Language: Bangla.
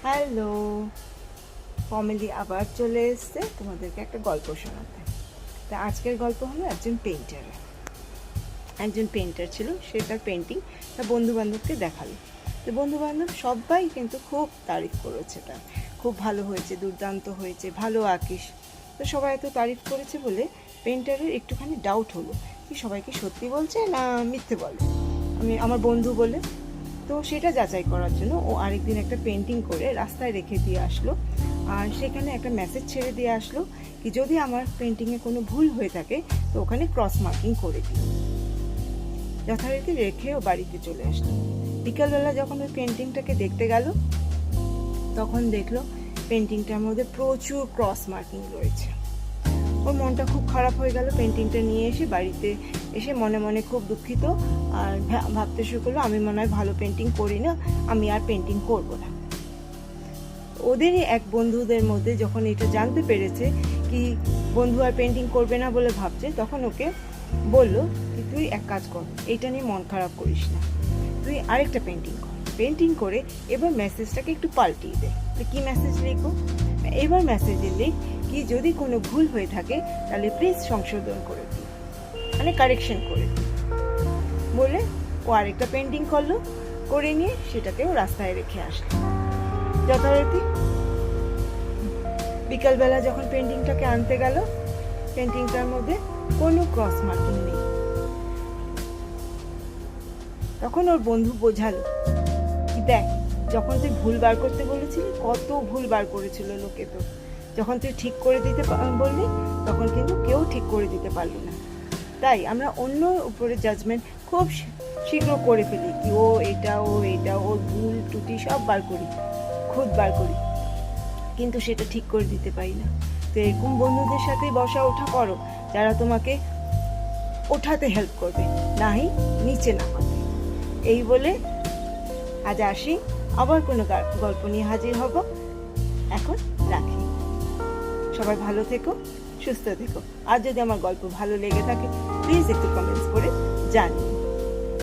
হ্যালো ফ্যামিলি, আবার চলে এসছে তোমাদেরকে একটা গল্প শোনাতে। তা আজকের গল্প হলো একজন পেন্টার ছিল। সে তার পেন্টিং তার বন্ধুবান্ধবকে দেখালো। তো বন্ধুবান্ধব সবাই কিন্তু খুব তারিফ করেছে, তার খুব ভালো হয়েছে, দুর্দান্ত হয়েছে, ভালো আঁকিস। তো সবাই এত তারিফ করেছে বলে পেন্টারের একটুখানি ডাউট হলো কি সবাই কি সত্যি বলছে না মিথ্যে বলে, আমার বন্ধু বলে। তো সেটা যাচাই করার জন্য ও আরেকদিন একটা পেন্টিং করে রাস্তায় রেখে দিয়ে আসলো, আর সেখানে একটা মেসেজ ছেড়ে দিয়ে আসলো কি যদি আমার পেন্টিংয়ে কোনো ভুল হয়ে থাকে তো ওখানে ক্রস মার্কিং করে দিই। যথারীতি রেখে ও বাড়িতে চলে আসলো। বিকালবেলা যখন ওই পেন্টিংটাকে দেখতে গেল তখন দেখলো পেন্টিংটার মধ্যে প্রচুর ক্রস মার্কিং রয়েছে। ওর মনটা খুব খারাপ হয়ে গেল। পেন্টিংটা নিয়ে এসে বাড়িতে এসে মনে মনে খুব দুঃখিত, আর ভাবতে শুরু করলো আমি মনে হয় ভালো পেন্টিং করি না, আমি আর পেন্টিং করব না। ওদেরই এক বন্ধুদের মধ্যে যখন এটা জানতে পেরেছে কি বন্ধু আর পেন্টিং করবে না বলে ভাবছে, তখন ওকে বলল কি তুই এক কাজ কর, এইটা নিয়ে মন খারাপ করিস না, তুই আরেকটা পেন্টিং করে এবার মেসেজটাকে একটু পাল্টিয়ে দে। কি মেসেজ লিখবো? এবার মেসেজে লিখ কি যদি কোনো ভুল হয়ে থাকে তাহলে প্লিজ সংশোধন করে দিই, মানে কারেকশন করে দিই বলে ও আরেকটা পেন্টিং করলো, করে নিয়ে সেটাকেও রাস্তায় রেখে আসলো। যথারীতি বিকালবেলা যখন পেন্টিংটাকে আনতে গেল, পেন্টিংটার মধ্যে কোনো ক্রস মার্কিং নেই। তখন ওর বন্ধু বোঝালো কি দেখ, যখন তুই ভুল বার করতে বলেছিলি কত ভুল বার করেছিল লোকে, তো যখন তুই ঠিক করে দিতে বললি তখন কিন্তু কেউ ঠিক করে দিতে পারলি না। তাই আমরা অন্য উপরে জাজমেন্ট খুব শীঘ্র করে ফেলি কি ও এটা ওর ভুল ত্রুটি সব খুদ বার করি, কিন্তু সেটা ঠিক করে দিতে পারি না। তো এরকম বন্ধুদের সাথে বসা ওঠা করো যারা তোমাকে ওঠাতে হেল্প করবে, নাই নিচে নামাতে। এই বলে আজ আসি, আবার কোনো গল্প নিয়ে হাজির হব। এখন রাখি, সবাই ভালো থেকো, সুস্থ থেকো। আর যদি আমার গল্প ভালো লেগে থাকে প্লিজ একটু কমেন্টস করে জানিও।